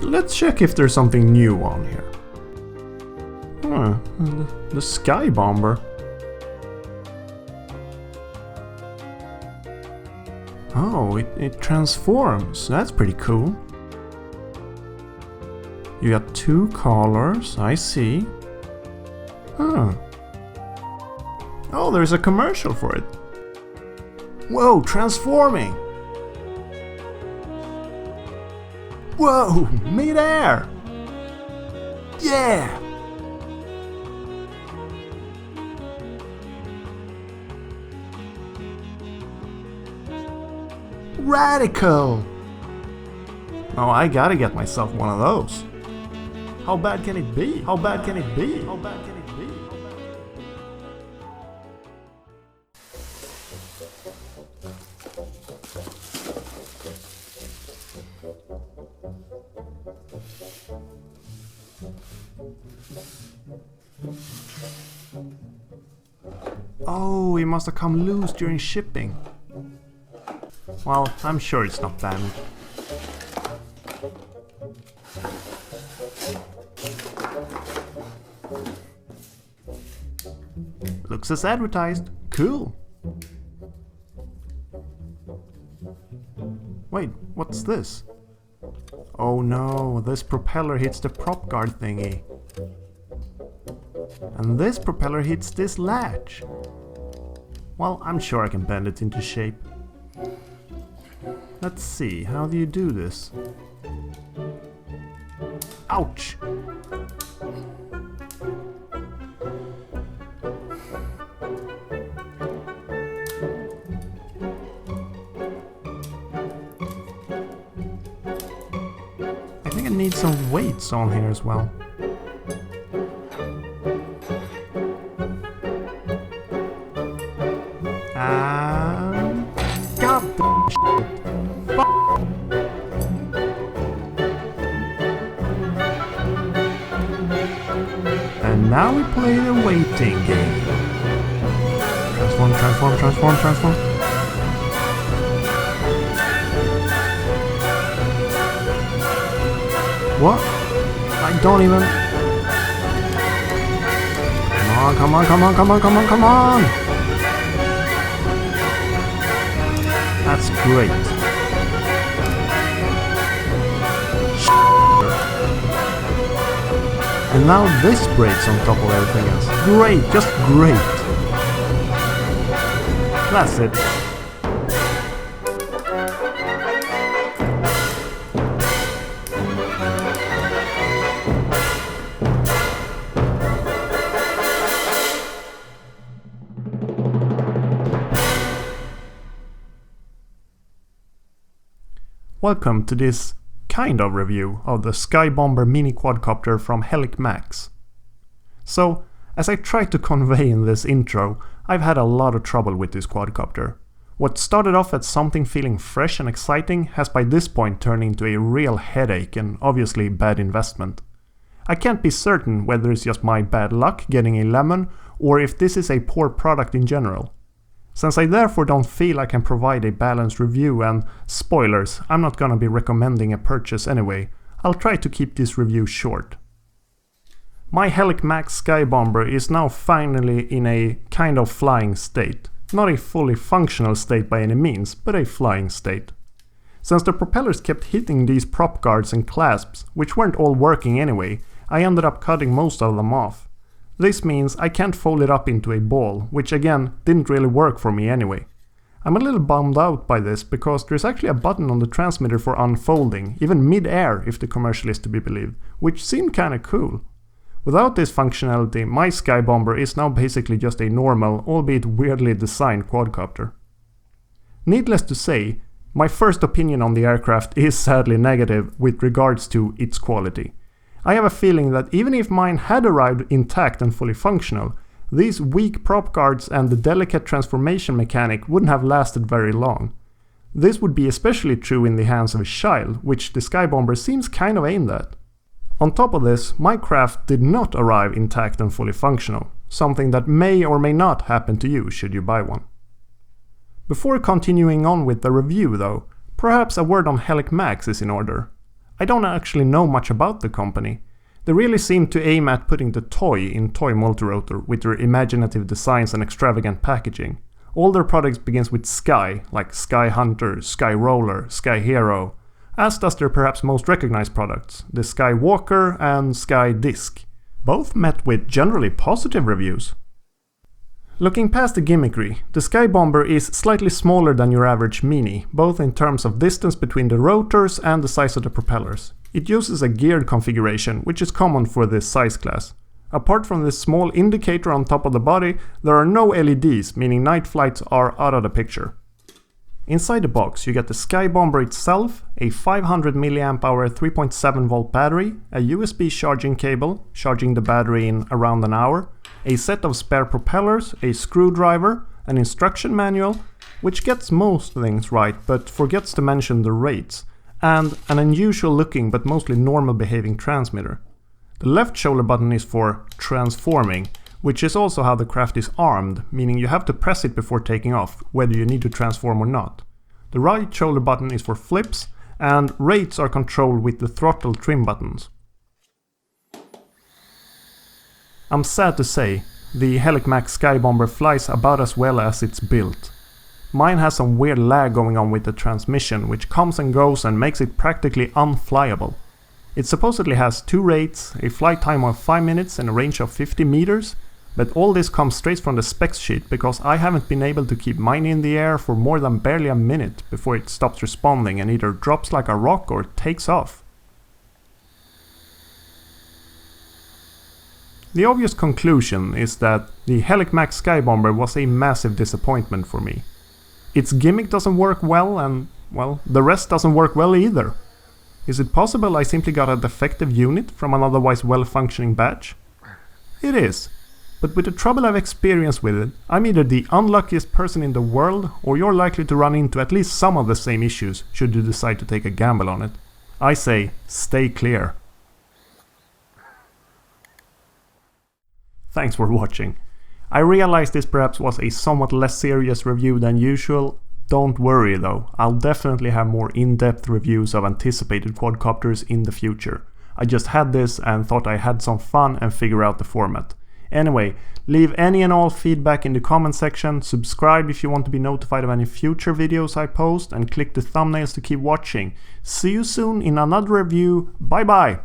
Let's check if there's something new on here. The Sky Bomber. Oh, it transforms. That's pretty cool. You got 2 colors, I see. Huh. Oh, there's a commercial for it. Whoa, transforming! Whoa, mid-air! Yeah! Radical! Oh, I gotta get myself one of those. How bad can it be? How bad can it be? How bad can it be? Oh, it must have come loose during shipping. Well, I'm sure it's not damaged. Looks as advertised. Cool. Wait, what's this? Oh no, this propeller hits the prop guard thingy. And this propeller hits this latch. Well, I'm sure I can bend it into shape. Let's see, how do you do this? Ouch! I think I need some weights on here as well. God damn shit. And now we play the waiting game. Transform, transform, transform, transform. What? I don't even... Come on, come on, come on, come on, come on! That's great. And now this breaks on top of everything else. Great, just great. That's it. Welcome to this kind of review of the Sky Bomber mini quadcopter from Helic Max. So, as I tried to convey in this intro, I've had a lot of trouble with this quadcopter. What started off as something feeling fresh and exciting has by this point turned into a real headache and obviously bad investment. I can't be certain whether it's just my bad luck getting a lemon or if this is a poor product in general. Since I therefore don't feel I can provide a balanced review and, spoilers, I'm not gonna be recommending a purchase anyway, I'll try to keep this review short. My Helic Max Sky Bomber is now finally in a kind of flying state. Not a fully functional state by any means, but a flying state. Since the propellers kept hitting these prop guards and clasps, which weren't all working anyway, I ended up cutting most of them off. This means I can't fold it up into a ball, which again didn't really work for me anyway. I'm a little bummed out by this because there's actually a button on the transmitter for unfolding, even mid-air if the commercial is to be believed, which seemed kinda cool. Without this functionality, my Sky Bomber is now basically just a normal, albeit weirdly designed quadcopter. Needless to say, my first opinion on the aircraft is sadly negative with regards to its quality. I have a feeling that even if mine had arrived intact and fully functional, these weak prop guards and the delicate transformation mechanic wouldn't have lasted very long. This would be especially true in the hands of a child, which the Sky Bomber seems kind of aimed at. On top of this, my craft did not arrive intact and fully functional, something that may or may not happen to you should you buy one. Before continuing on with the review though, Perhaps a word on Helic Max is in order. I don't actually know much about the company. They really seem to aim at putting the toy in toy multirotor with their imaginative designs and extravagant packaging. All their products begins with Sky, like Sky Hunter, Sky Roller, Sky Hero, as does their perhaps most recognized products, the Sky Walker and Sky Disc. Both met with generally positive reviews. Looking past the gimmickry, the Sky Bomber is slightly smaller than your average Mini, both in terms of distance between the rotors and the size of the propellers. It uses a geared configuration, which is common for this size class. Apart from this small indicator on top of the body, there are no LEDs, meaning night flights are out of the picture. Inside the box you get the Sky Bomber itself, a 500 mAh 3.7V battery, a USB charging cable, charging the battery in around an hour, a set of spare propellers, a screwdriver, an instruction manual, which gets most things right but forgets to mention the rates, and an unusual looking but mostly normal behaving transmitter. The left shoulder button is for transforming, which is also how the craft is armed, meaning you have to press it before taking off, whether you need to transform or not. The right shoulder button is for flips, and rates are controlled with the throttle trim buttons. I'm sad to say, the Helic Max Sky Bomber flies about as well as it's built. Mine has some weird lag going on with the transmission, which comes and goes and makes it practically unflyable. It supposedly has 2 rates, a flight time of 5 minutes and a range of 50 meters, but all this comes straight from the specs sheet because I haven't been able to keep mine in the air for more than barely a minute before it stops responding and either drops like a rock or takes off. The obvious conclusion is that the Helic Max Sky Bomber was a massive disappointment for me. Its gimmick doesn't work well and, well, the rest doesn't work well either. Is it possible I simply got a defective unit from an otherwise well-functioning batch? It is, but with the trouble I've experienced with it, I'm either the unluckiest person in the world or you're likely to run into at least some of the same issues should you decide to take a gamble on it. I say, stay clear. Thanks for watching. I realize this perhaps was a somewhat less serious review than usual. Don't worry though, I'll definitely have more in-depth reviews of anticipated quadcopters in the future. I just had this and thought I had some fun and figure out the format. Anyway, leave any and all feedback in the comment section, subscribe if you want to be notified of any future videos I post, and click the thumbnails to keep watching. See you soon in another review, bye bye!